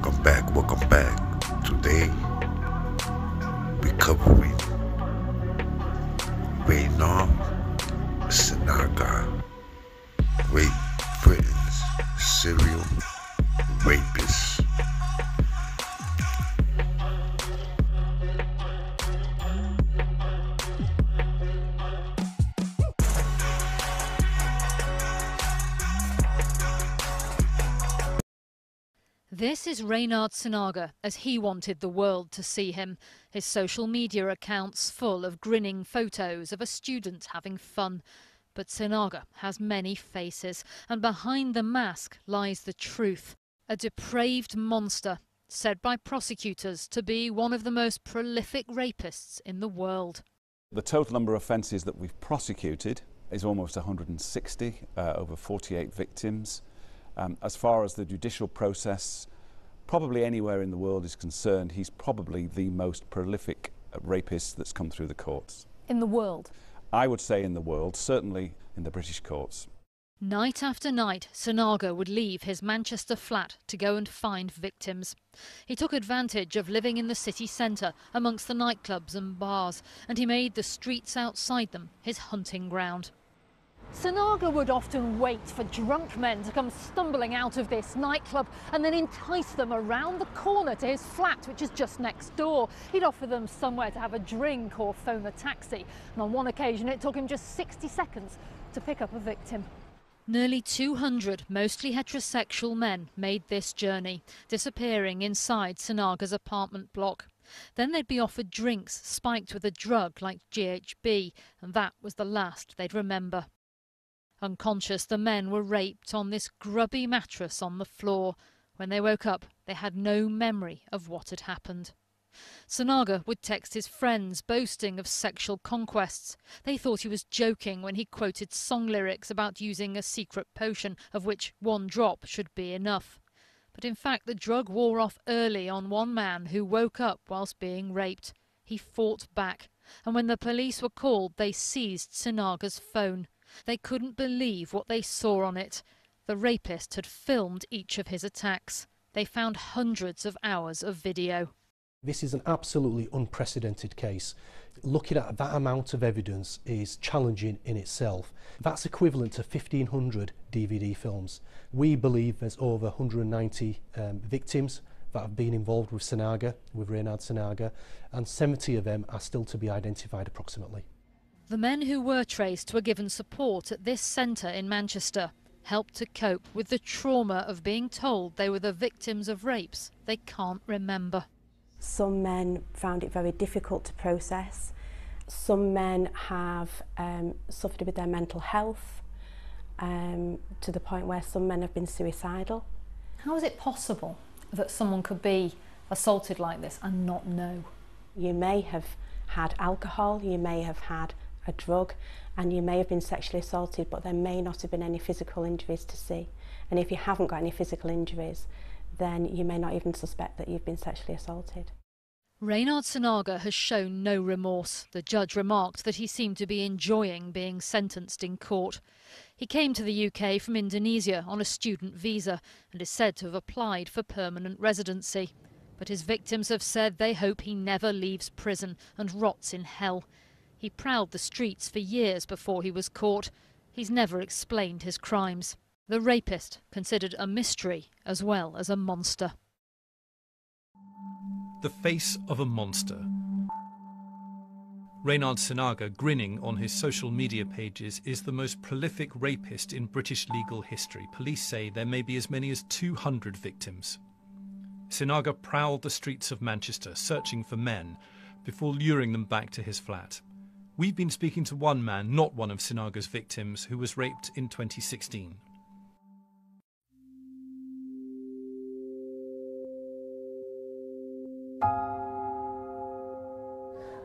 welcome back. Today, we're covering Reinhard Sinaga, Great Britain's serial rapist. This is Reinhard Sinaga as he wanted the world to see him. His social media accounts full of grinning photos of a student having fun. But Sinaga has many faces, and behind the mask lies the truth. A depraved monster, said by prosecutors to be one of the most prolific rapists in the world. The total number of offences that we've prosecuted is almost 160, over 48 victims. As far as the judicial process, probably anywhere in the world is concerned, he's probably the most prolific rapist that's come through the courts. In the world? I would say in the world, certainly in the British courts. Night after night, Sinaga would leave his Manchester flat to go and find victims. He took advantage of living in the city centre amongst the nightclubs and bars, and he made the streets outside them his hunting ground. Sinaga would often wait for drunk men to come stumbling out of this nightclub and then entice them around the corner to his flat, which is just next door. He'd offer them somewhere to have a drink or phone a taxi, and on one occasion it took him just 60 seconds to pick up a victim. Nearly 200 mostly heterosexual men made this journey, disappearing inside Sinaga's apartment block. Then they'd be offered drinks spiked with a drug like GHB, and that was the last they'd remember. Unconscious, the men were raped on this grubby mattress on the floor. When they woke up, they had no memory of what had happened. Sinaga would text his friends, boasting of sexual conquests. They thought he was joking when he quoted song lyrics about using a secret potion, of which one drop should be enough. But in fact, the drug wore off early on one man who woke up whilst being raped. He fought back, and when the police were called, they seized Sinaga's phone. They couldn't believe what they saw on it. The rapist had filmed each of his attacks. They found hundreds of hours of video. This is an absolutely unprecedented case. Looking at that amount of evidence is challenging in itself. That's equivalent to 1,500 DVD films. We believe there's over 190 victims that have been involved with Sinaga, with Reinhard Sinaga, and 70 of them are still to be identified approximately. The men who were traced were given support at this centre in Manchester, helped to cope with the trauma of being told they were the victims of rapes they can't remember. Some men found it very difficult to process. Some men have suffered with their mental health to the point where some men have been suicidal. How is it possible that someone could be assaulted like this and not know? You may have had alcohol, you may have had a drug, and you may have been sexually assaulted, but there may not have been any physical injuries to see. And if you haven't got any physical injuries, then you may not even suspect that you've been sexually assaulted. Reinhard Sinaga has shown no remorse. The judge remarked that he seemed to be enjoying being sentenced in court. He came to the UK from Indonesia on a student visa and is said to have applied for permanent residency. But his victims have said they hope he never leaves prison and rots in hell. He prowled the streets for years before he was caught. He's never explained his crimes. The rapist, considered a mystery as well as a monster. The face of a monster. Reinhard Sinaga, grinning on his social media pages, is the most prolific rapist in British legal history. Police say there may be as many as 200 victims. Sinaga prowled the streets of Manchester, searching for men, before luring them back to his flat. We've been speaking to one man, not one of Sinaga's victims, who was raped in 2016.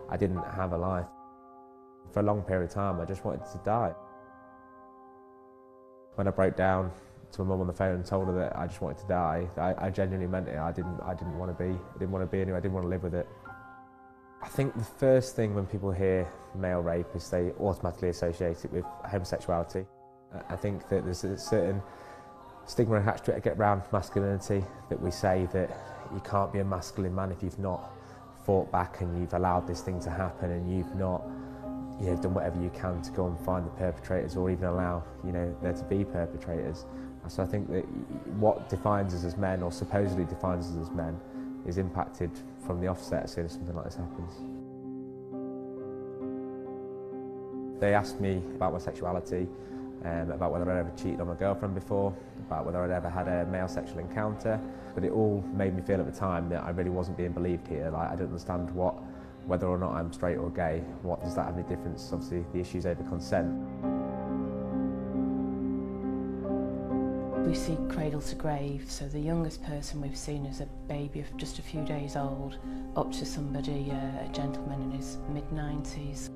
I didn't have a life. For a long period of time, I just wanted to die. When I broke down to my mum on the phone and told her that I just wanted to die, I genuinely meant it. I didn't want to be anywhere. I didn't want to live with it. I think the first thing when people hear male rape is they automatically associate it with homosexuality. I think that there's a certain stigma attached to it around masculinity, that we say that you can't be a masculine man if you've not fought back and you've allowed this thing to happen and you've not done whatever you can to go and find the perpetrators or even allow there to be perpetrators. So I think that what defines us as men, or supposedly defines us as men, is impacted from the offset as soon as something like this happens. They asked me about my sexuality, about whether I'd ever cheated on my girlfriend before, about whether I'd ever had a male sexual encounter, but it all made me feel at the time that I really wasn't being believed here. Like, I don't understand whether or not I'm straight or gay, what does that have any difference? Obviously the issue's over consent. We see cradle to grave, so the youngest person we've seen is a baby of just a few days old, up to somebody, a gentleman in his mid-90s.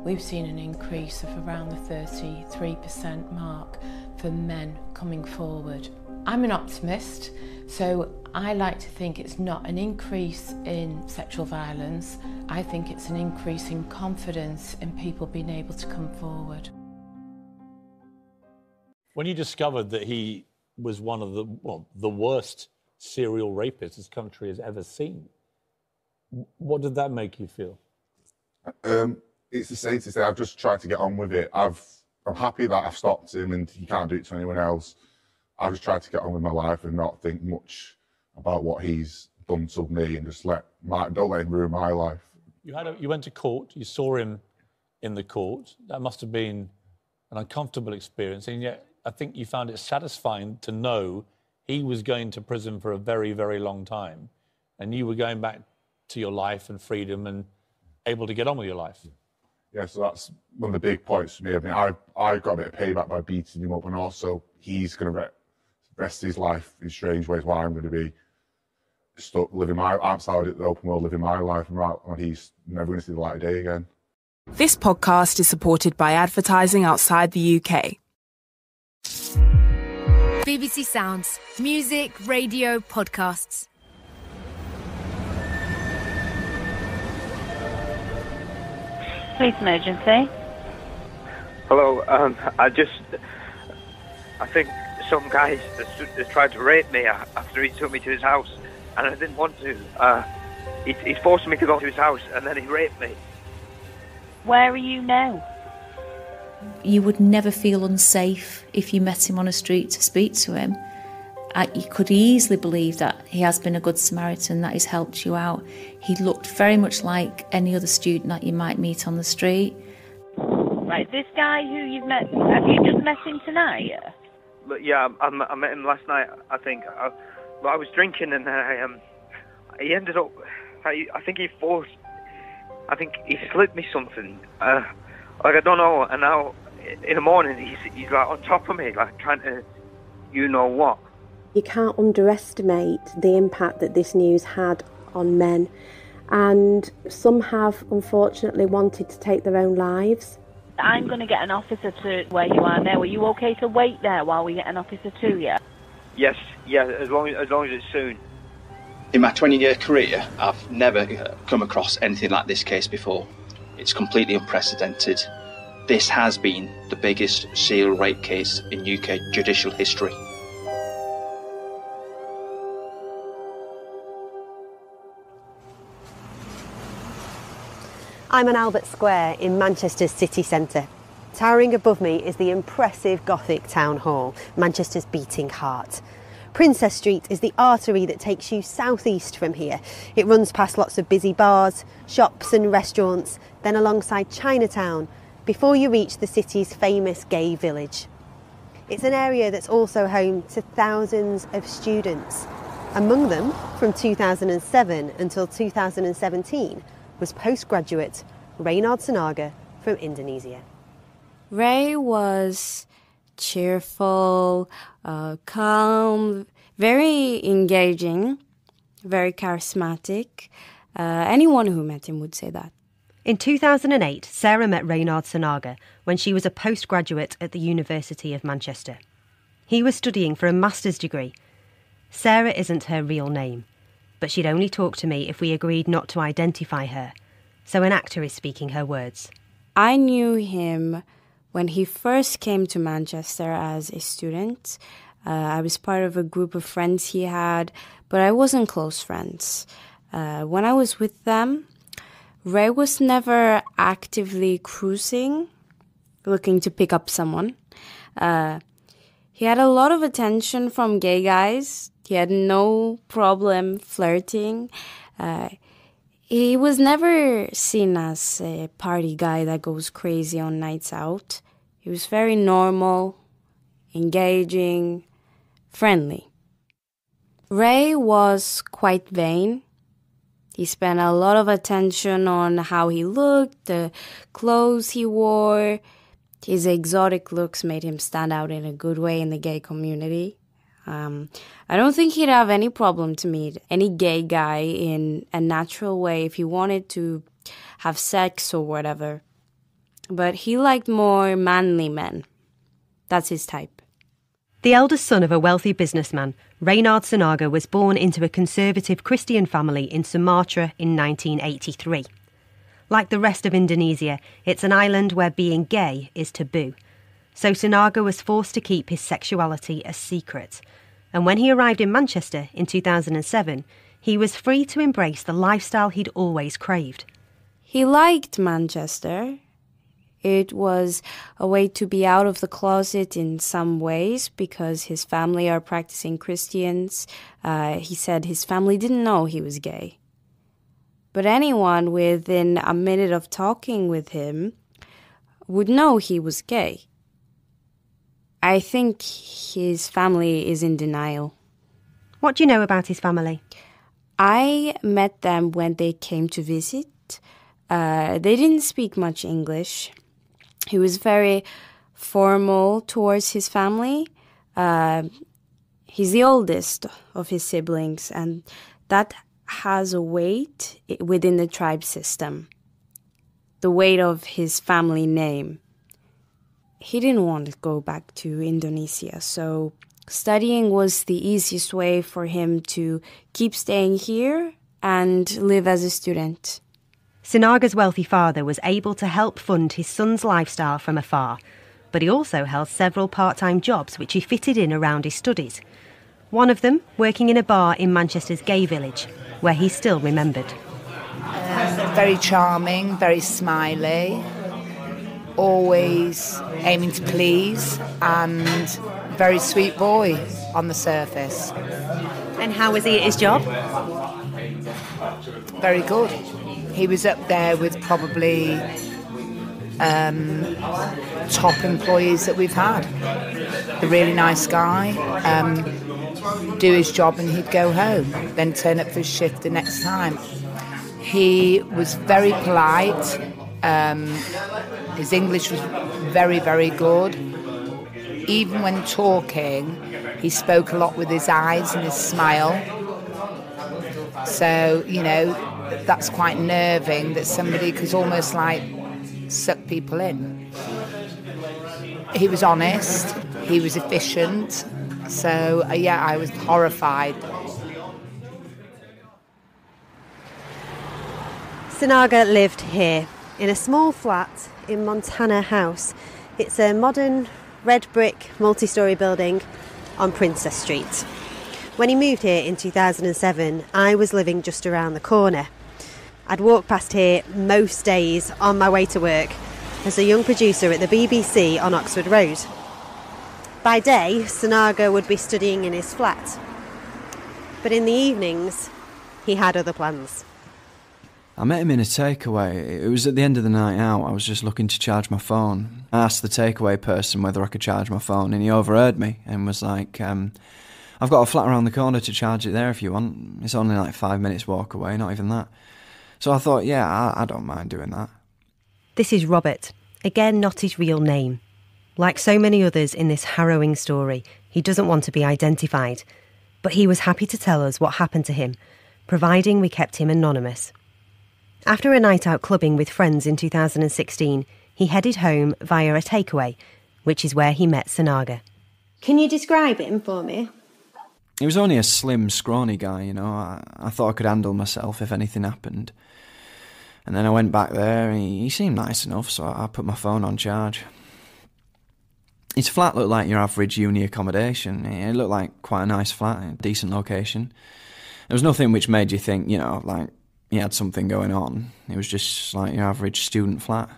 We've seen an increase of around the 33% mark for men coming forward. I'm an optimist, so I like to think it's not an increase in sexual violence. I think it's an increase in confidence in people being able to come forward. When you discovered that he was one of the worst serial rapists this country has ever seen, what did that make you feel? It's the same to say I've just tried to get on with it. I'm happy that I've stopped him and he can't do it to anyone else. I've just tried to get on with my life and not think much about what he's done to me and just don't let him ruin my life. You went to court, you saw him in the court. That must have been an uncomfortable experience, and yet I think you found it satisfying to know he was going to prison for a very, very long time and you were going back to your life and freedom and able to get on with your life. Yeah, so that's one of the big points for me. I mean, I got a bit of payback by beating him up, and also he's going to rest his life in strange ways while I'm going to be stuck living outside the open world, living my life, and he's never going to see the light of day again. This podcast is supported by advertising outside the UK. BBC Sounds. Music, radio, podcasts. Police emergency. Hello, I think some guy has tried to rape me after he took me to his house, and I didn't want to. He's forced me to go to his house, and then he raped me. Where are you now? You would never feel unsafe if you met him on a street to speak to him. You could easily believe that he has been a good Samaritan, that he's helped you out. He looked very much like any other student that you might meet on the street. Right, this guy who you've met, have you just met him tonight? Yeah, I met him last night, I think. I was drinking and he ended up, I think he slipped me something. I don't know, and now in the morning he's like on top of me, like trying to, you know what. You can't underestimate the impact that this news had on men, and some have unfortunately wanted to take their own lives. I'm going to get an officer to where you are now. Are you okay to wait there while we get an officer to you? Yes, as long as it's soon. In my 20-year career, I've never come across anything like this case before. It's completely unprecedented. This has been the biggest serial rape case in UK judicial history. I'm on Albert Square in Manchester's city centre. Towering above me is the impressive Gothic Town Hall, Manchester's beating heart. Princess Street is the artery that takes you southeast from here. It runs past lots of busy bars, shops and restaurants, then alongside Chinatown, before you reach the city's famous gay village. It's an area that's also home to thousands of students. Among them, from 2007 until 2017, was postgraduate Reinhard Sinaga from Indonesia. Ray was cheerful, calm, very engaging, very charismatic. Anyone who met him would say that. In 2008, Sarah met Reinhard Sinaga when she was a postgraduate at the University of Manchester. He was studying for a master's degree. Sarah isn't her real name, but she'd only talk to me if we agreed not to identify her, so an actor is speaking her words. I knew him when he first came to Manchester as a student. I was part of a group of friends he had, but I wasn't close friends. When I was with them, Ray was never actively cruising, looking to pick up someone. He had a lot of attention from gay guys. He had no problem flirting. He was never seen as a party guy that goes crazy on nights out. He was very normal, engaging, friendly. Ray was quite vain. He spent a lot of attention on how he looked, the clothes he wore. His exotic looks made him stand out in a good way in the gay community. I don't think he'd have any problem to meet any gay guy in a natural way if he wanted to have sex or whatever. But he liked more manly men. That's his type. The eldest son of a wealthy businessman, Reinhard Sinaga was born into a conservative Christian family in Sumatra in 1983. Like the rest of Indonesia, it's an island where being gay is taboo. So Sinaga was forced to keep his sexuality a secret. And when he arrived in Manchester in 2007, he was free to embrace the lifestyle he'd always craved. He liked Manchester. It was a way to be out of the closet in some ways because his family are practicing Christians. He said his family didn't know he was gay. But anyone within a minute of talking with him would know he was gay. I think his family is in denial. What do you know about his family? I met them when they came to visit. They didn't speak much English. He was very formal towards his family. He's the oldest of his siblings, and that has a weight within the tribe system. The weight of his family name. He didn't want to go back to Indonesia, so studying was the easiest way for him to keep staying here and live as a student. Sinaga's wealthy father was able to help fund his son's lifestyle from afar, but he also held several part-time jobs which he fitted in around his studies. One of them working in a bar in Manchester's gay village, where he still remembered. Very charming, very smiley, always aiming to please, and very sweet boy on the surface. And how was he at his job? Very good. He was up there with probably top employees that we've had. A really nice guy. Do his job and he'd go home, then turn up for his shift the next time. He was very polite. His English was very, very good. Even when talking, he spoke a lot with his eyes and his smile. So, you know, that's quite nerving that somebody could almost like suck people in. He was honest, he was efficient, so yeah, I was horrified. Sinaga lived here, in a small flat in Montana House. It's a modern red brick multi-storey building on Princess Street. When he moved here in 2007, I was living just around the corner. I'd walk past here most days on my way to work as a young producer at the BBC on Oxford Road. By day, Sinaga would be studying in his flat. But in the evenings, he had other plans. I met him in a takeaway. It was at the end of the night out. I was just looking to charge my phone. I asked the takeaway person whether I could charge my phone, and he overheard me and was like, I've got a flat around the corner to charge it there if you want. It's only like 5 minutes walk away, not even that. So I thought, yeah, I don't mind doing that. This is Robert, again not his real name. Like so many others in this harrowing story, he doesn't want to be identified. But he was happy to tell us what happened to him, providing we kept him anonymous. After a night out clubbing with friends in 2016, he headed home via a takeaway, which is where he met Sinaga. Can you describe him for me? He was only a slim, scrawny guy, you know. I thought I could handle myself if anything happened. And then I went back there, and he seemed nice enough, so I put my phone on charge. His flat looked like your average uni accommodation. It looked like quite a nice flat, a decent location. There was nothing which made you think, you know, like he had something going on. It was just like your average student flat.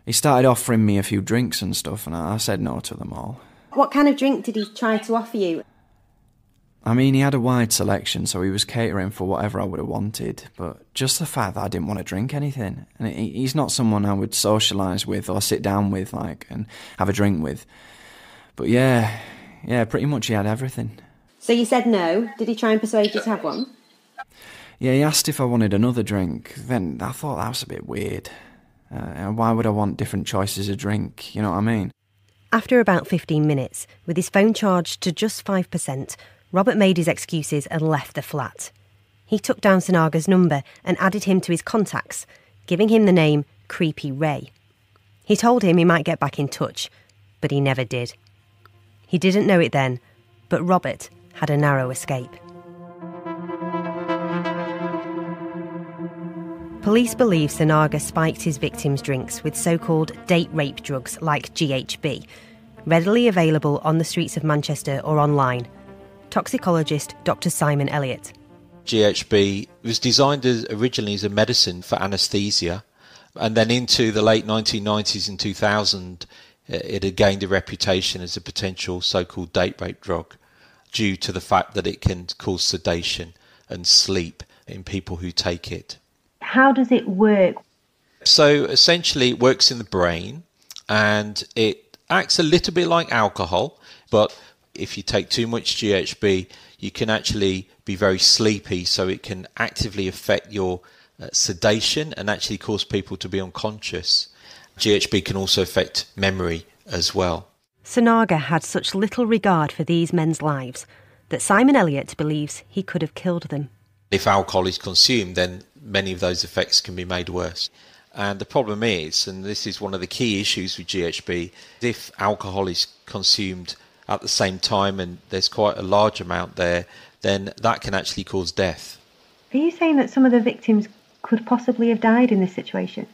He started offering me a few drinks and stuff, and I said no to them all. What kind of drink did he try to offer you? I mean, he had a wide selection, so he was catering for whatever I would have wanted, but just the fact that I didn't want to drink anything. And he's not someone I would socialise with or sit down with, like, and have a drink with. But yeah, pretty much he had everything. So you said no. Did he try and persuade you to have one? Yeah, he asked if I wanted another drink. Then I thought that was a bit weird. Why would I want different choices of drink, you know what I mean? After about 15 minutes, with his phone charged to just 5%, Robert made his excuses and left the flat. He took down Sinaga's number and added him to his contacts, giving him the name Creepy Ray. He told him he might get back in touch, but he never did. He didn't know it then, but Robert had a narrow escape. Police believe Sinaga spiked his victims' drinks with so-called date rape drugs like GHB, readily available on the streets of Manchester or online. Toxicologist Dr. Simon Elliott. GHB was designed originally as a medicine for anaesthesia, and then into the late 1990s and 2000 it had gained a reputation as a potential so-called date rape drug due to the fact that it can cause sedation and sleep in people who take it. How does it work? So essentially it works in the brain, and it acts a little bit like alcohol, but if you take too much GHB, you can actually be very sleepy, so it can actively affect your sedation and actually cause people to be unconscious. GHB can also affect memory as well. Sinaga had such little regard for these men's lives that Simon Elliott believes he could have killed them. If alcohol is consumed, then many of those effects can be made worse. And the problem is, and this is one of the key issues with GHB, if alcohol is consumed at the same time and there's quite a large amount there, then that can actually cause death. Are you saying that some of the victims could possibly have died in this situation?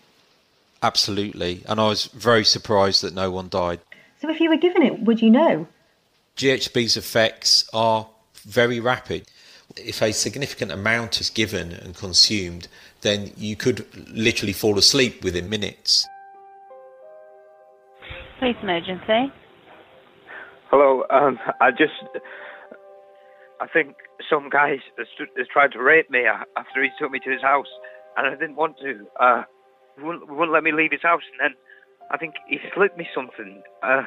Absolutely, and I was very surprised that no one died. So if you were given it, would you know? GHB's effects are very rapid. If a significant amount is given and consumed, then you could literally fall asleep within minutes. Police emergency. Hello, I think some guy has tried to rape me after he took me to his house, and I didn't want to. He wouldn't let me leave his house, and then I think he slipped me something. I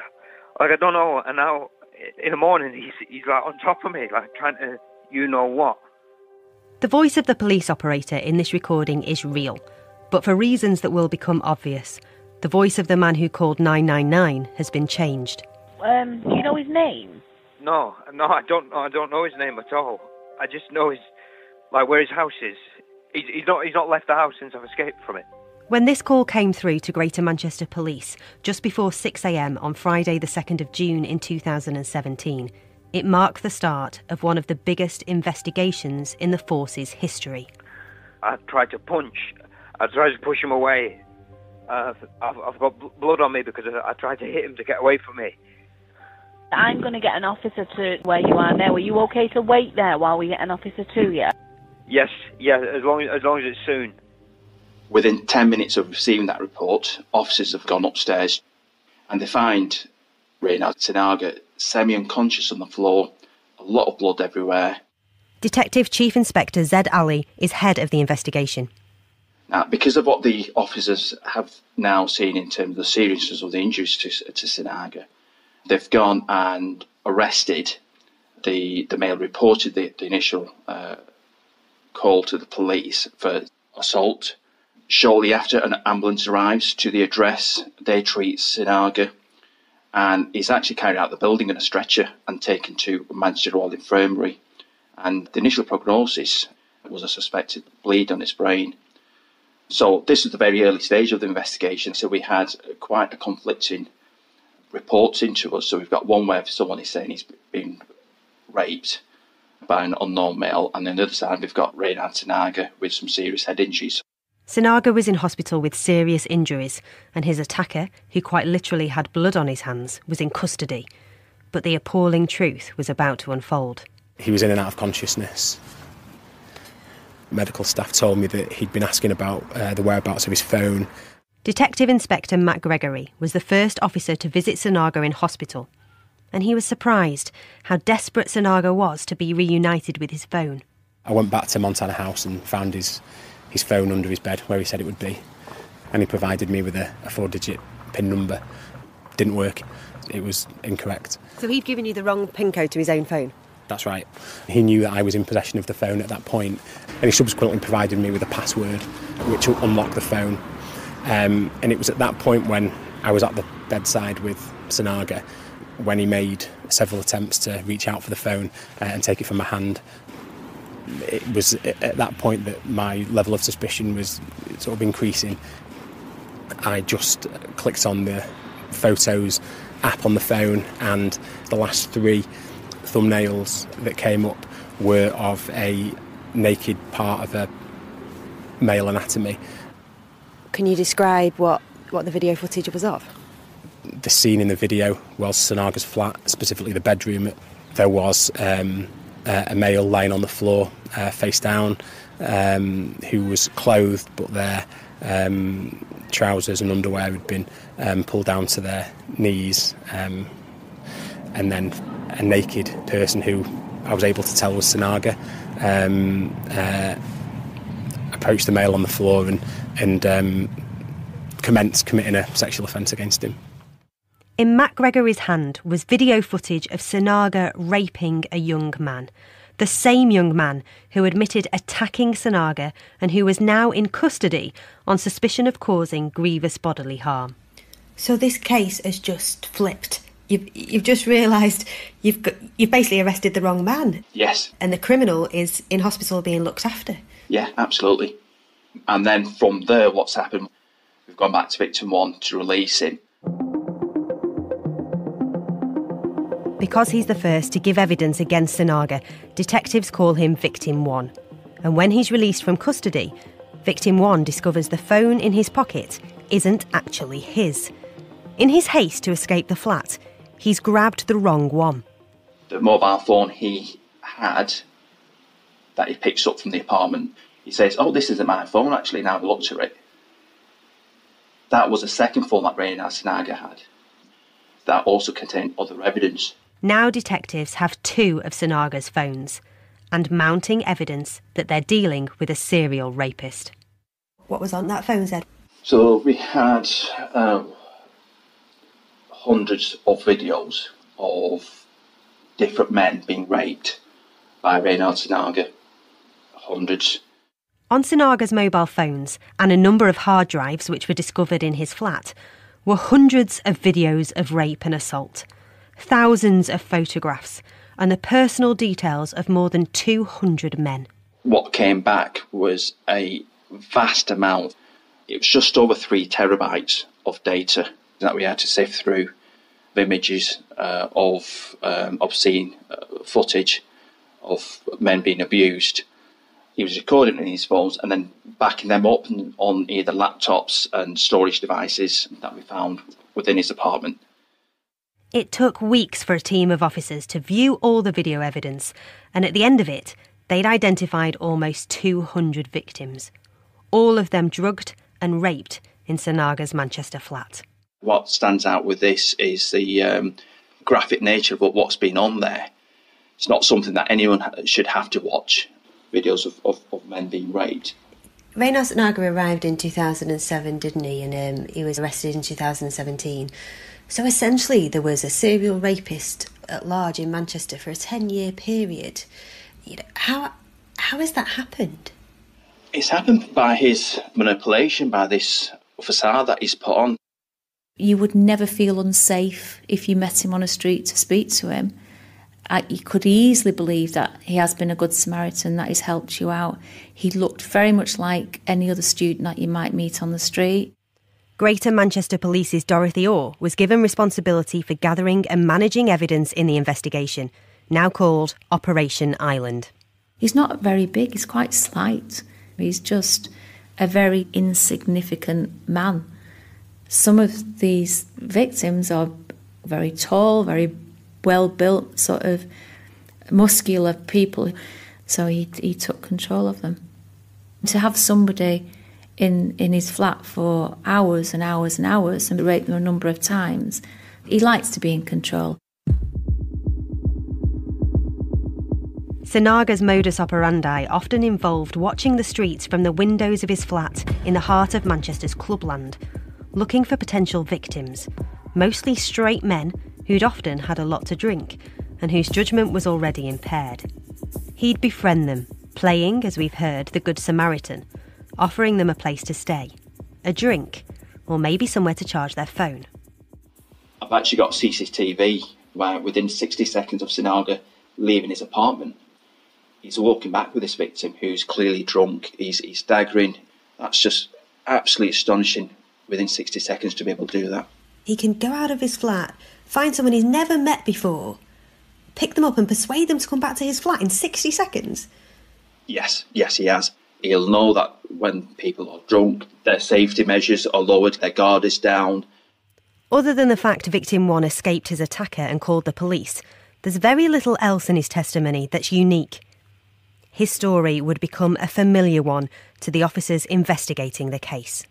don't know, and now in the morning he's like on top of me, like trying to, you know what. The voice of the police operator in this recording is real, but for reasons that will become obvious, the voice of the man who called 999 has been changed. Do you know his name? No, I don't know his name at all. I just know where his house is. He's not left the house since I've escaped from it. When this call came through to Greater Manchester Police just before 6 a.m. on Friday the 2nd of June in 2017, it marked the start of one of the biggest investigations in the force's history. I tried to push him away. I've got blood on me because I tried to hit him to get away from me. I'm going to get an officer to where you are now. Are you okay to wait there while we get an officer to you? Yes, yeah, as long as it's soon. Within 10 minutes of receiving that report, officers have gone upstairs and they find Reinhard Sinaga semi-unconscious on the floor, a lot of blood everywhere. Detective Chief Inspector Zed Ali is head of the investigation. Now, because of what the officers have now seen in terms of the seriousness of the injuries to Sinaga, they've gone and arrested the male who reported the initial call to the police for assault. Shortly after, an ambulance arrives to the address. They treat Sinaga, and he's actually carried out the building in a stretcher and taken to Manchester Royal Infirmary. And the initial prognosis was a suspected bleed on his brain. So this was the very early stage of the investigation. So we had quite a conflicting reports into us. So we've got one where someone is saying he's been raped by an unknown male, and on the other side we've got Reinhard Sinaga with some serious head injuries. Sinaga was in hospital with serious injuries, and his attacker, who quite literally had blood on his hands, was in custody. But the appalling truth was about to unfold. He was in and out of consciousness. Medical staff told me that he'd been asking about the whereabouts of his phone. Detective Inspector Matt Gregory was the first officer to visit Sinaga in hospital, and he was surprised how desperate Sinaga was to be reunited with his phone. I went back to Montana House and found his phone under his bed where he said it would be, and he provided me with a 4-digit PIN number. Didn't work. It was incorrect. So he'd given you the wrong PIN code to his own phone? That's right. He knew that I was in possession of the phone at that point, and he subsequently provided me with a password which unlocked the phone. And it was at that point when I was at the bedside with Sinaga when he made several attempts to reach out for the phone and take it from my hand. It was at that point that my level of suspicion was sort of increasing. I just clicked on the Photos app on the phone, and the last 3 thumbnails that came up were of a naked part of a male anatomy. Can you describe what the video footage was of? The scene in the video was Sinaga's flat, specifically the bedroom. There was a male lying on the floor, face down, who was clothed, but their trousers and underwear had been pulled down to their knees, and then a naked person who I was able to tell was Sinaga approached the male on the floor and commenced committing a sexual offence against him. In Matt Gregory's hand was video footage of Sinaga raping a young man, the same young man who admitted attacking Sinaga and who was now in custody on suspicion of causing grievous bodily harm. So this case has just flipped. You've just realised you've basically arrested the wrong man. Yes. And the criminal is in hospital being looked after. Yeah, absolutely. And then from there, what's happened? We've gone back to victim 1 to release him. Because he's the first to give evidence against Sinaga, detectives call him Victim 1. And when he's released from custody, Victim 1 discovers the phone in his pocket isn't actually his. In his haste to escape the flat, he's grabbed the wrong one. The mobile phone he had that he picks up from the apartment, he says, "Oh, this isn't my phone actually, now I looked at it." That was a second phone that Reinhard Sinaga had. That also contained other evidence. Now detectives have 2 of Sinaga's phones, and mounting evidence that they're dealing with a serial rapist. What was on that phone, Zed? So we had hundreds of videos of different men being raped by Reinhard Sinaga. Hundreds. On Sinaga's mobile phones and a number of hard drives which were discovered in his flat were hundreds of videos of rape and assault, thousands of photographs, and the personal details of more than 200 men. What came back was a vast amount. It was just over 3 terabytes of data that we had to sift through, of images of obscene footage of men being abused. He was recording in his phones and then backing them up on either laptops and storage devices that we found within his apartment. It took weeks for a team of officers to view all the video evidence, and at the end of it, they'd identified almost 200 victims, all of them drugged and raped in Sinaga's Manchester flat. What stands out with this is the graphic nature of what's been on there. It's not something that anyone should have to watch, videos of men being raped. Reinhard Sinaga arrived in 2007, didn't he? And he was arrested in 2017. So essentially there was a serial rapist at large in Manchester for a 10-year period. You know, how has that happened? It's happened by his manipulation, by this facade that he's put on. You would never feel unsafe if you met him on a street to speak to him. You could easily believe that he has been a good Samaritan, that he's helped you out. He looked very much like any other student that you might meet on the street. Greater Manchester Police's Dorothy Orr was given responsibility for gathering and managing evidence in the investigation, now called Operation Island. He's not very big, he's quite slight. He's just a very insignificant man. Some of these victims are very tall, very well-built, sort of muscular people. So he took control of them. To have somebody in his flat for hours and hours and hours and rape them a number of times, he likes to be in control. Sinaga's modus operandi often involved watching the streets from the windows of his flat in the heart of Manchester's clubland, looking for potential victims, mostly straight men who'd often had a lot to drink and whose judgment was already impaired. He'd befriend them, playing, as we've heard, the Good Samaritan, offering them a place to stay, a drink, or maybe somewhere to charge their phone. I've actually got CCTV where within 60 seconds of Sinaga leaving his apartment, he's walking back with this victim who's clearly drunk, he's staggering. That's just absolutely astonishing within 60 seconds to be able to do that. He can go out of his flat, find someone he's never met before, pick them up and persuade them to come back to his flat in 60 seconds? Yes, he has. He'll know that when people are drunk, their safety measures are lowered, their guard is down. Other than the fact victim 1 escaped his attacker and called the police, there's very little else in his testimony that's unique. His story would become a familiar one to the officers investigating the case.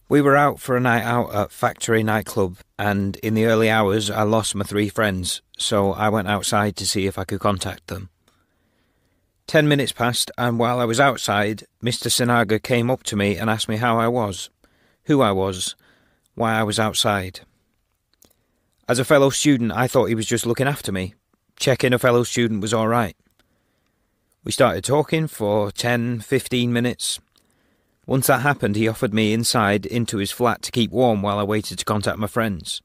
We were out for a night out at Factory nightclub, and in the early hours I lost my 3 friends, so I went outside to see if I could contact them. 10 minutes passed, and while I was outside, Mr. Sinaga came up to me and asked me how I was, who I was, why I was outside. As a fellow student, I thought he was just looking after me, checking a fellow student was all right. We started talking for 10-15 minutes. Once that happened, he offered me inside into his flat to keep warm while I waited to contact my friends.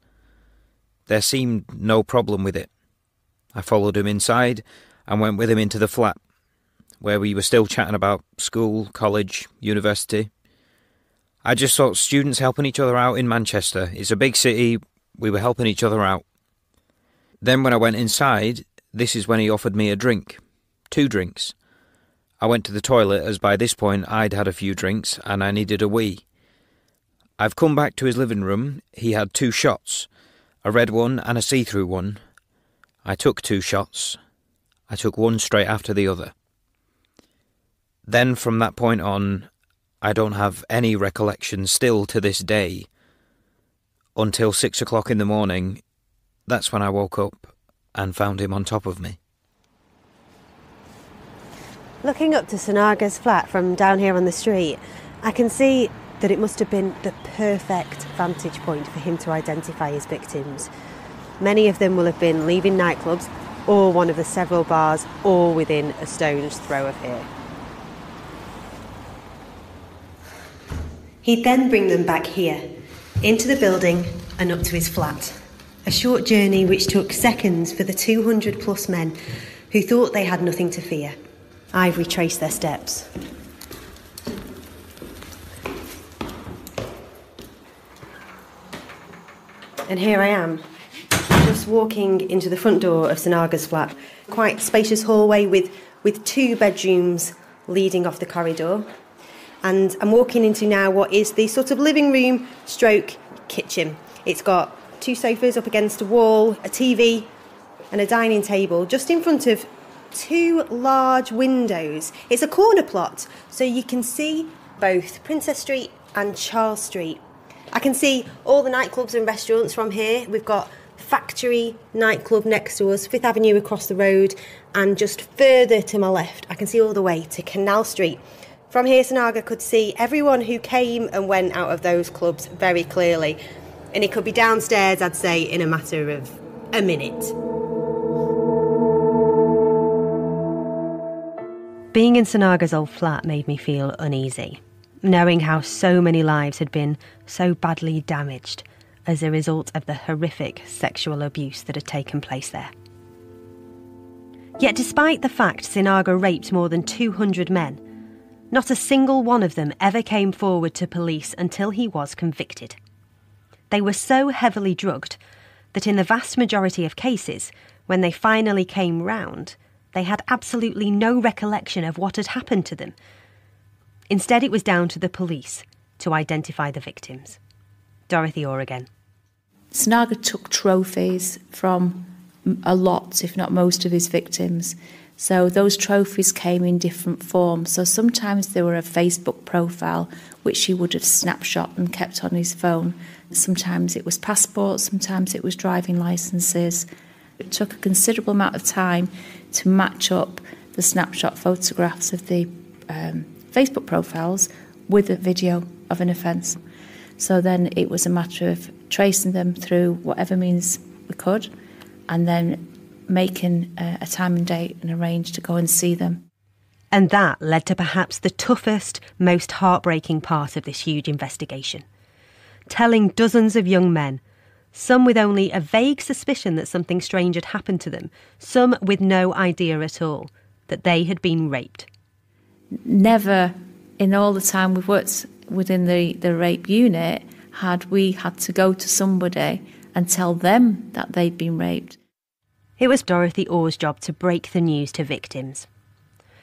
There seemed no problem with it. I followed him inside and went with him into the flat, where we were still chatting about school, college, university. I just thought students helping each other out in Manchester. It's a big city, we were helping each other out. Then when I went inside, this is when he offered me a drink. 2 drinks. I went to the toilet as by this point I'd had a few drinks and I needed a wee. I've come back to his living room. He had 2 shots, a red one and a see-through one. I took 2 shots. I took one straight after the other. Then from that point on, I don't have any recollection still to this day. Until 6 o'clock in the morning, that's when I woke up and found him on top of me. Looking up to Sinaga's flat from down here on the street, I can see that it must have been the perfect vantage point for him to identify his victims. Many of them will have been leaving nightclubs or one of the several bars all within a stone's throw of here. He'd then bring them back here, into the building and up to his flat. A short journey which took seconds for the 200 plus men who thought they had nothing to fear. I've retraced their steps. And here I am, just walking into the front door of Sinaga's flat. Quite spacious hallway with 2 bedrooms leading off the corridor. And I'm walking into now what is the sort of living room stroke kitchen. It's got 2 sofas up against a wall, a TV and a dining table just in front of 2 large windows. It's a corner plot, so you can see both Princess Street and Charles Street. I can see all the nightclubs and restaurants from here. We've got Factory nightclub next to us, 5th Avenue across the road, and just further to my left, I can see all the way to Canal Street. From here, Sinaga could see everyone who came and went out of those clubs very clearly, and he could be downstairs, I'd say, in a matter of a minute. Being in Sinaga's old flat made me feel uneasy, knowing how so many lives had been so badly damaged as a result of the horrific sexual abuse that had taken place there. Yet despite the fact Sinaga raped more than 200 men, not a single one of them ever came forward to police until he was convicted. They were so heavily drugged that in the vast majority of cases, when they finally came round, they had absolutely no recollection of what had happened to them. Instead, it was down to the police to identify the victims. Dorothy Orr again. Sinaga took trophies from a lot, if not most, of his victims. So those trophies came in different forms. So sometimes they were a Facebook profile, which he would have snapshot and kept on his phone. Sometimes it was passports, sometimes it was driving licences. It took a considerable amount of time to match up the snapshot photographs of the Facebook profiles with a video of an offence. So then it was a matter of tracing them through whatever means we could, and then making a time and date and arrange to go and see them. And that led to perhaps the toughest, most heartbreaking part of this huge investigation. Telling dozens of young men, some with only a vague suspicion that something strange had happened to them, some with no idea at all, that they had been raped. Never in all the time we've worked within the rape unit had we had to go to somebody and tell them that they'd been raped. It was Dorothy Orr's job to break the news to victims.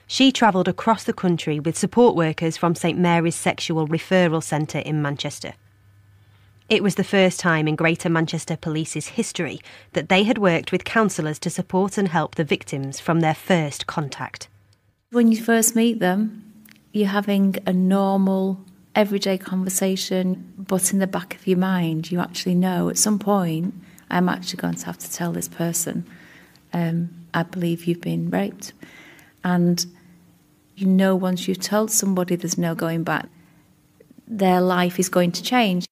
She travelled across the country with support workers from St Mary's Sexual Referral Centre in Manchester. It was the first time in Greater Manchester Police's history that they had worked with counsellors to support and help the victims from their first contact. When you first meet them, you're having a normal, everyday conversation, but in the back of your mind, you actually know at some point, I'm actually going to have to tell this person, I believe you've been raped. And you know once you've told somebody there's no going back, their life is going to change.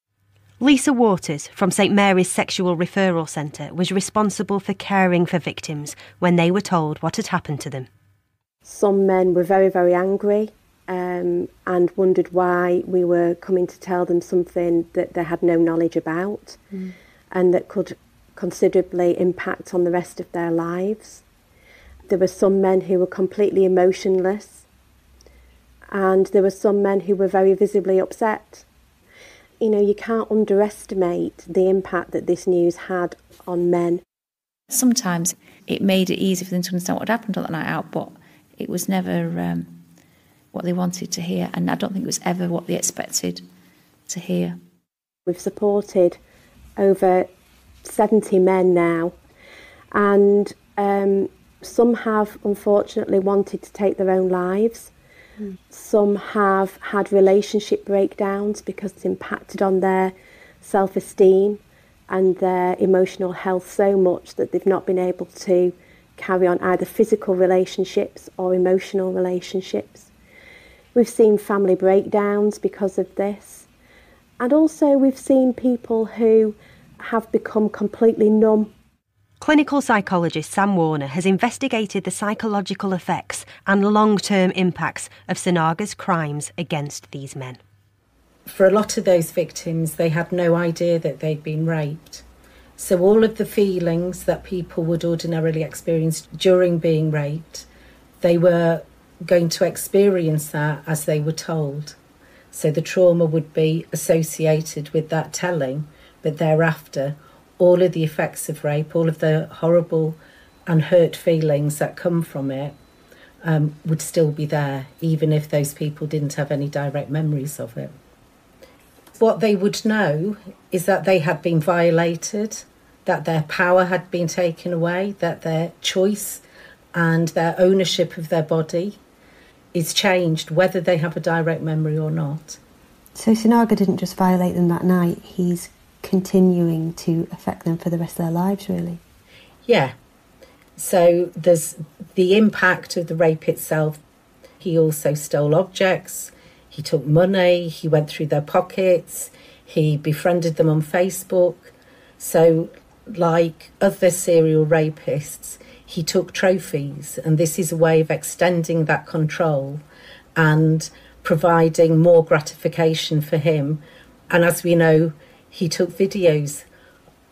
Lisa Waters from St Mary's Sexual Referral Centre was responsible for caring for victims when they were told what had happened to them. Some men were very, very angry and wondered why we were coming to tell them something that they had no knowledge about and that could considerably impact on the rest of their lives. There were some men who were completely emotionless, and there were some men who were very visibly upset. You know, you can't underestimate the impact that this news had on men. Sometimes it made it easy for them to understand what had happened on that night out, but it was never what they wanted to hear, and I don't think it was ever what they expected to hear. We've supported over 70 men now, and some have unfortunately wanted to take their own lives. Some have had relationship breakdowns because it's impacted on their self-esteem and their emotional health so much that they've not been able to carry on either physical relationships or emotional relationships. We've seen family breakdowns because of this. And also we've seen people who have become completely numb. Clinical psychologist Sam Warner has investigated the psychological effects and long-term impacts of Sinaga's crimes against these men. For a lot of those victims, they had no idea that they'd been raped. So all of the feelings that people would ordinarily experience during being raped, they were going to experience that as they were told. So the trauma would be associated with that telling, but thereafter, all of the effects of rape, all of the horrible and hurt feelings that come from it would still be there, even if those people didn't have any direct memories of it. What they would know is that they had been violated, that their power had been taken away, that their choice and their ownership of their body is changed, whether they have a direct memory or not. So Sinaga didn't just violate them that night, he's continuing to affect them for the rest of their lives, really. Yeah. So there's the impact of the rape itself. He also stole objects, he took money, he went through their pockets, he befriended them on Facebook. So like other serial rapists, he took trophies, and this is a way of extending that control and providing more gratification for him. And as we know, he took videos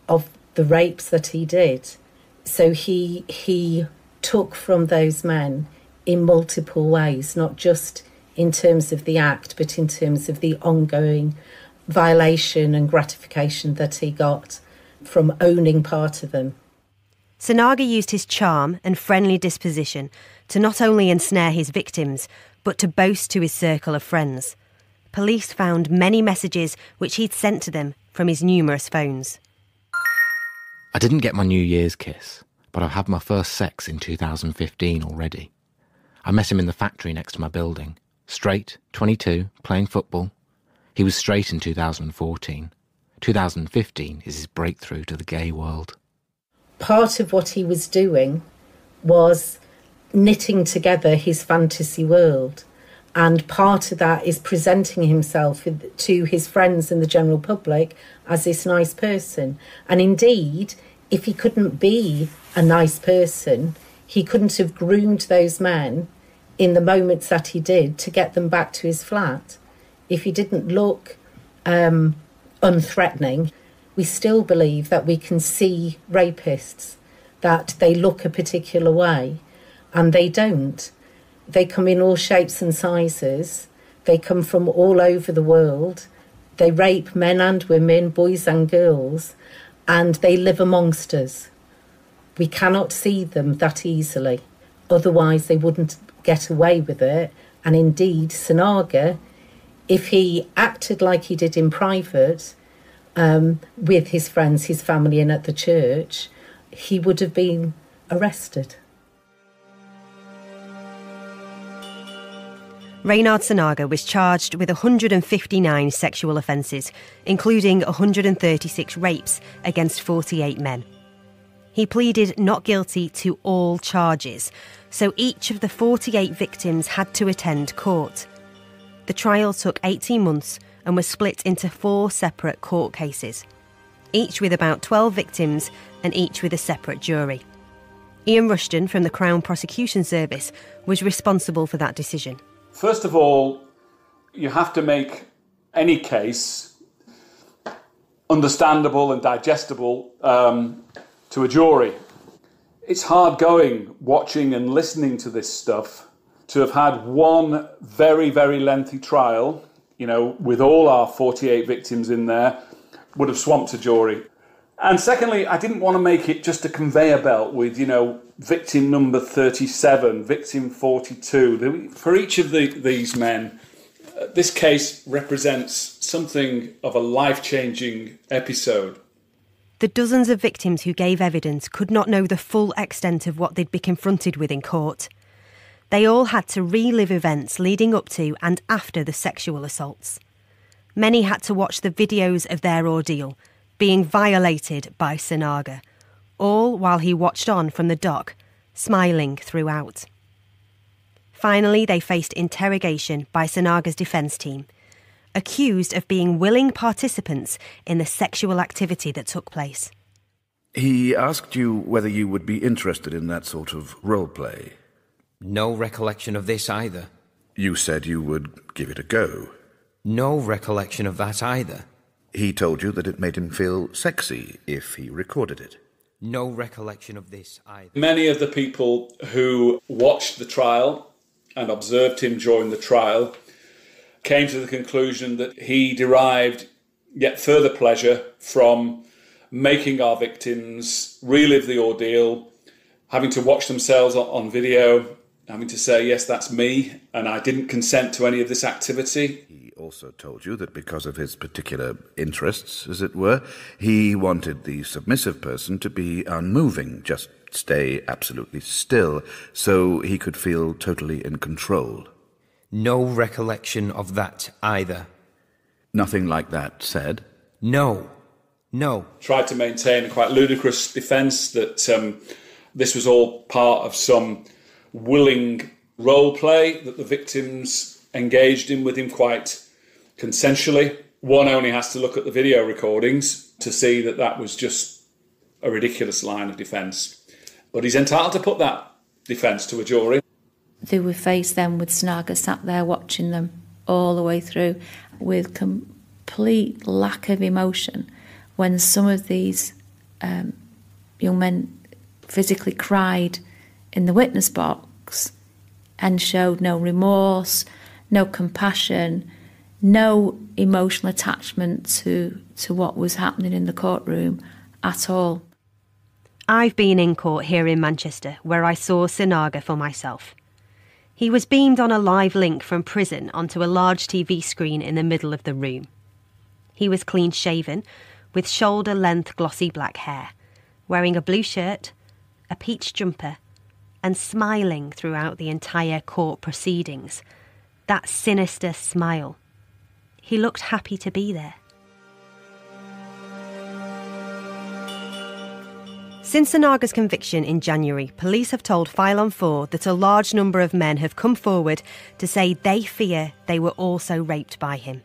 of the rapes that he did. So he took from those men in multiple ways, not just in terms of the act, but in terms of the ongoing violation and gratification that he got from owning part of them. Sinaga used his charm and friendly disposition to not only ensnare his victims, but to boast to his circle of friends. Police found many messages which he'd sent to them from his numerous phones. I didn't get my New Year's kiss, but I've had my first sex in 2015 already. I met him in the factory next to my building. Straight, 22, playing football. He was straight in 2014. 2015 is his breakthrough to the gay world. Part of what he was doing was knitting together his fantasy world. And part of that is presenting himself to his friends and the general public as this nice person. And indeed, if he couldn't be a nice person, he couldn't have groomed those men in the moments that he did to get them back to his flat. If he didn't look unthreatening, we still believe that we can see rapists, that they look a particular way, and they don't. They come in all shapes and sizes. They come from all over the world. They rape men and women, boys and girls, and they live amongst us. We cannot see them that easily. Otherwise, they wouldn't get away with it. And indeed, Sinaga, if he acted like he did in private, with his friends, his family, and at the church, he would have been arrested. Reinhard Sinaga was charged with 159 sexual offences, including 136 rapes against 48 men. He pleaded not guilty to all charges, so each of the 48 victims had to attend court. The trial took 18 months and was split into 4 separate court cases, each with about 12 victims and each with a separate jury. Ian Rushton from the Crown Prosecution Service was responsible for that decision. First of all, you have to make any case understandable and digestible to a jury. It's hard going watching and listening to this stuff, to have had one very, very lengthy trial, with all our 48 victims in there, would have swamped a jury. And secondly, I didn't want to make it just a conveyor belt with, victim number 37, victim 42. For each of these men, this case represents something of a life-changing episode. The dozens of victims who gave evidence could not know the full extent of what they'd be confronted with in court. They all had to relive events leading up to and after the sexual assaults. Many had to watch the videos of their ordeal, being violated by Sinaga, all while he watched on from the dock, smiling throughout. Finally, they faced interrogation by Sinaga's defence team, accused of being willing participants in the sexual activity that took place. He asked you whether you would be interested in that sort of role play. No recollection of this either. You said you would give it a go. No recollection of that either. He told you that it made him feel sexy if he recorded it. No recollection of this either. Many of the people who watched the trial and observed him during the trial came to the conclusion that he derived yet further pleasure from making our victims relive the ordeal, having to watch themselves on video, having to say, yes, that's me, and I didn't consent to any of this activity. He also told you that because of his particular interests, as it were, he wanted the submissive person to be unmoving, just stay absolutely still, so he could feel totally in control. No recollection of that either. Nothing like that said? No. Tried to maintain a quite ludicrous defence that this was all part of some willing role play that the victims engaged in with him quite consensually. One only has to look at the video recordings to see that that was just a ridiculous line of defence. But he's entitled to put that defence to a jury. They were faced then with Sinaga sat there watching them all the way through with complete lack of emotion when some of these young men physically cried in the witness box and showed no remorse, no compassion, no emotional attachment to what was happening in the courtroom at all. I've been in court here in Manchester where I saw Sinaga for myself. He was beamed on a live link from prison onto a large TV screen in the middle of the room. He was clean-shaven, with shoulder-length glossy black hair, wearing a blue shirt, a peach jumper, and smiling throughout the entire court proceedings. That sinister smile. He looked happy to be there. Since Sinaga's conviction in January, police have told File on 4 that a large number of men have come forward to say they fear they were also raped by him.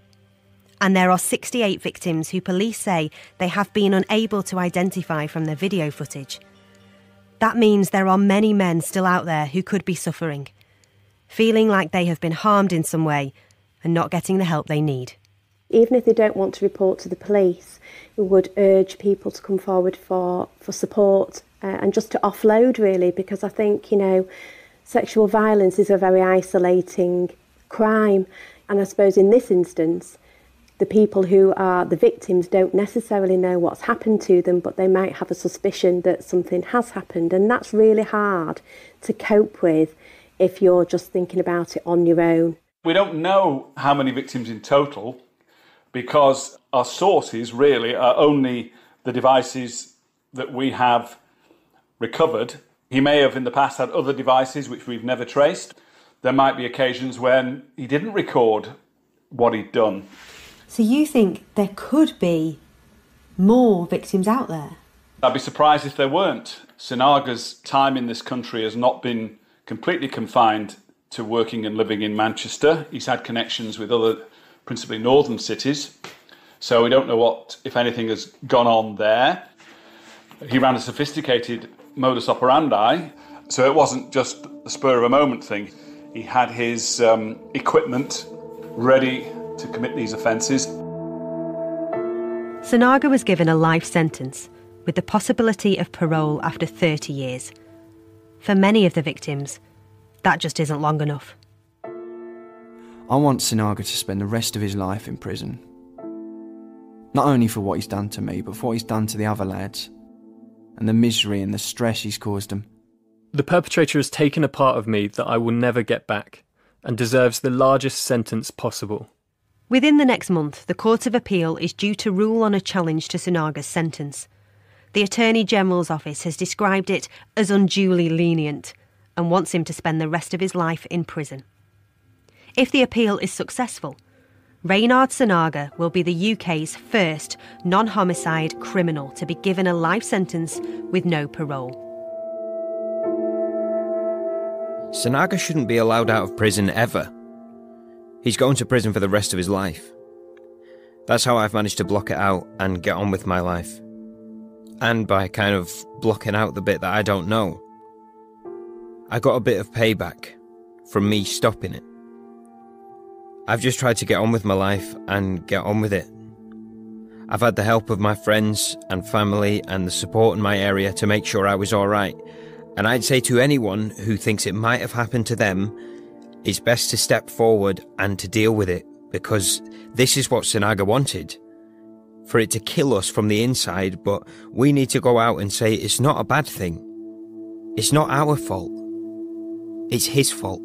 And there are 68 victims who police say they have been unable to identify from their video footage. That means there are many men still out there who could be suffering, feeling like they have been harmed in some way and not getting the help they need. Even if they don't want to report to the police, we would urge people to come forward for support and just to offload, really, because I think, sexual violence is a very isolating crime. And I suppose in this instance, the people who are the victims don't necessarily know what's happened to them, but they might have a suspicion that something has happened. And that's really hard to cope with if you're just thinking about it on your own. We don't know how many victims in total, because our sources really are only the devices that we have recovered. He may have in the past had other devices which we've never traced. There might be occasions when he didn't record what he'd done. So you think there could be more victims out there? I'd be surprised if there weren't. Sinaga's time in this country has not been completely confined to working and living in Manchester. He's had connections with other, principally northern cities. So we don't know what, if anything, has gone on there. He ran a sophisticated modus operandi, so it wasn't just a spur of a moment thing. He had his equipment ready to commit these offences. Sinaga was given a life sentence with the possibility of parole after 30 years. For many of the victims, that just isn't long enough. I want Sinaga to spend the rest of his life in prison. Not only for what he's done to me, but for what he's done to the other lads, and the misery and the stress he's caused them. The perpetrator has taken a part of me that I will never get back, and deserves the largest sentence possible. Within the next month, the Court of Appeal is due to rule on a challenge to Sinaga's sentence. The Attorney General's office has described it as unduly lenient and wants him to spend the rest of his life in prison. If the appeal is successful, Reinhard Sinaga will be the UK's first non-homicide criminal to be given a life sentence with no parole. Sinaga shouldn't be allowed out of prison ever. He's going to prison for the rest of his life. That's how I've managed to block it out and get on with my life. And by kind of blocking out the bit that I don't know. I got a bit of payback from me stopping it. I've just tried to get on with my life and get on with it. I've had the help of my friends and family and the support in my area to make sure I was alright. And I'd say to anyone who thinks it might have happened to them, it's best to step forward and to deal with it, because this is what Sinaga wanted. For it to kill us from the inside, but we need to go out and say it's not a bad thing. It's not our fault. It's his fault.